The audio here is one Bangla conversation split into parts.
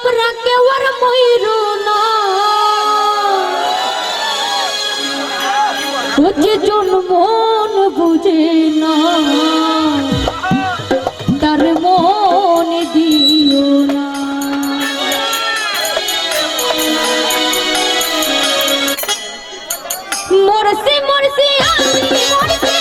তোমরা কেউ আর ময়ূরো না যে জন মন বুঝে না তার মন দিও না। মরছি মরছি আমি মরছি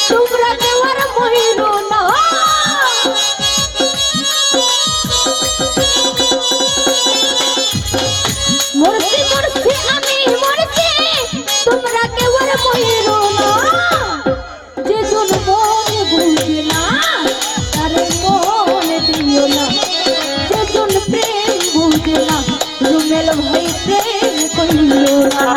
তোমরা কেউ আর ময়ূরো না মরছি মরছি আমি মরছি তোমরা কেউ আর ময়ূরো না যে জন মন বুঝে না তার মন দিও না যে জন প্রেম বুঝে না রুমেল ভাই প্রেম কইলো না।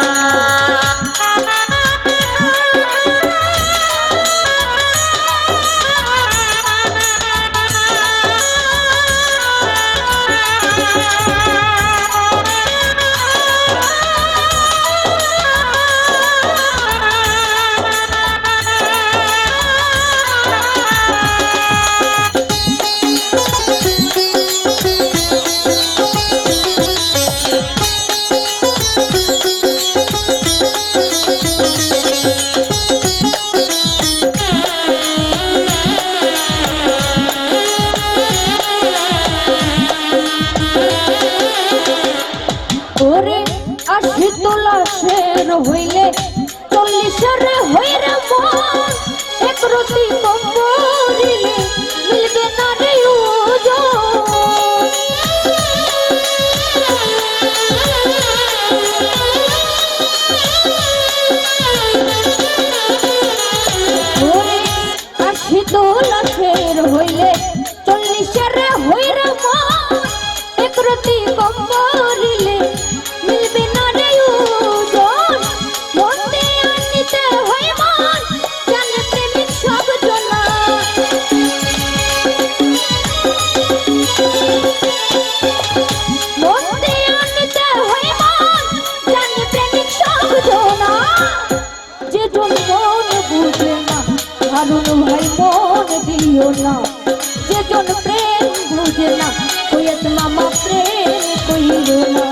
তোলাশের হইলে 40-এর হইরে মন একরতি কম্বরিলে মিলবে না রে তোলাশের হইলে 40-এর হইরে মন একরতি কম্বরিলে মিলবে না রে মনতে আনিতে হয় মন জানে প্রেমিক সব জনা মনতে আনিতে হয় মন জানে প্রেমিক সব জনা যে জন মন বুঝে না হারুন ভাই মন দিও না যে জন প্রেম বুঝে না কইত মামা প্রেম কইলো না।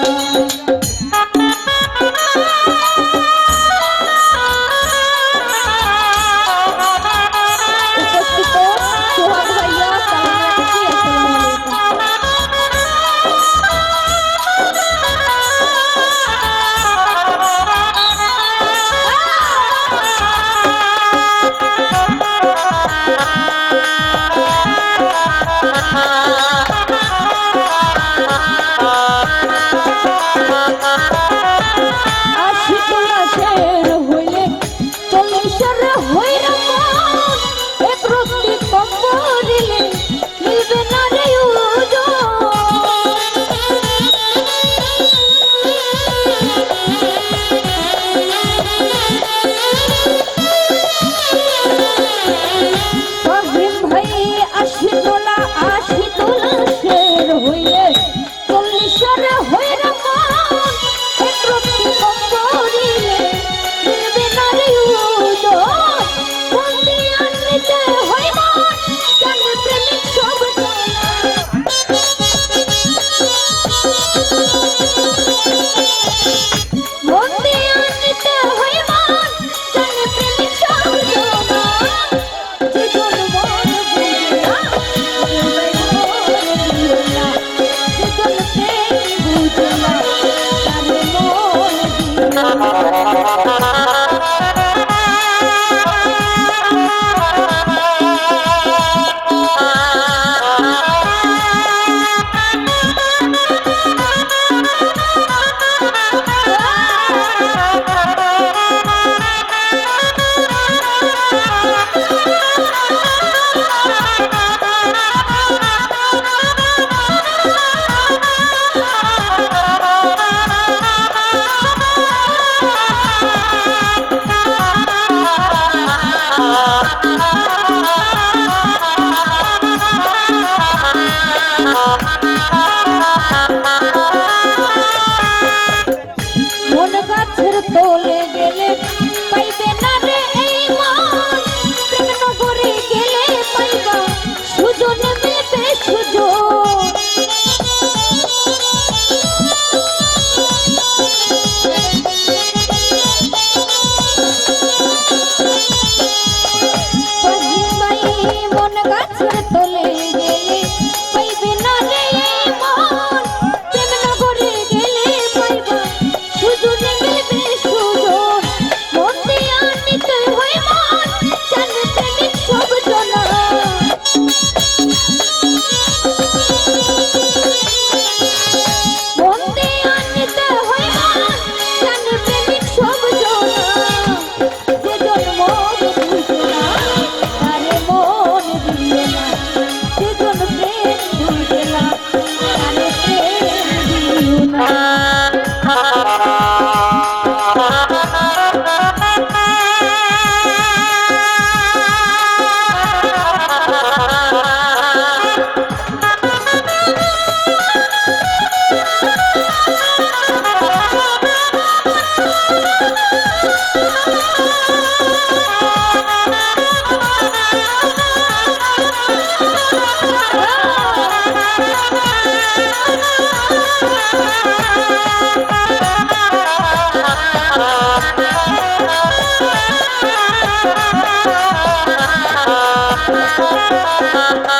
না